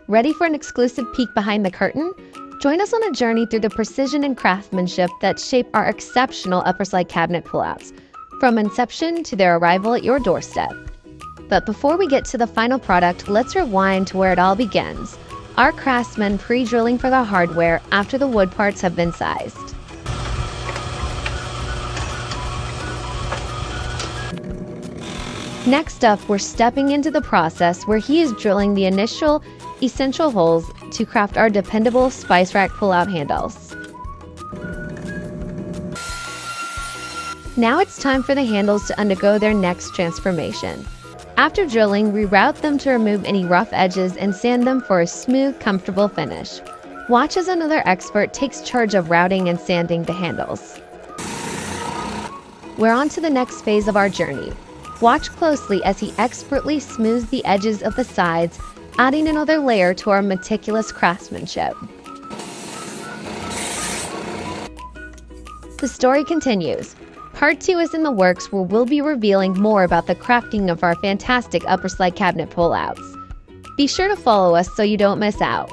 Ready for an exclusive peek behind the curtain? Join us on a journey through the precision and craftsmanship that shape our exceptional UpperSlide cabinet pullouts, from inception to their arrival at your doorstep. But before we get to the final product, let's rewind to where it all begins. Our craftsmen pre-drilling for the hardware after the wood parts have been sized. Next up, we're stepping into the process where he is drilling the initial essential holes to craft our dependable spice rack pull-out handles. Now it's time for the handles to undergo their next transformation. After drilling, reroute them to remove any rough edges and sand them for a smooth, comfortable finish. Watch as another expert takes charge of routing and sanding the handles. We're on to the next phase of our journey. Watch closely as he expertly smooths the edges of the sides, adding another layer to our meticulous craftsmanship. The story continues. Part 2 is in the works, where we'll be revealing more about the crafting of our fantastic UpperSlide cabinet pullouts. Be sure to follow us so you don't miss out.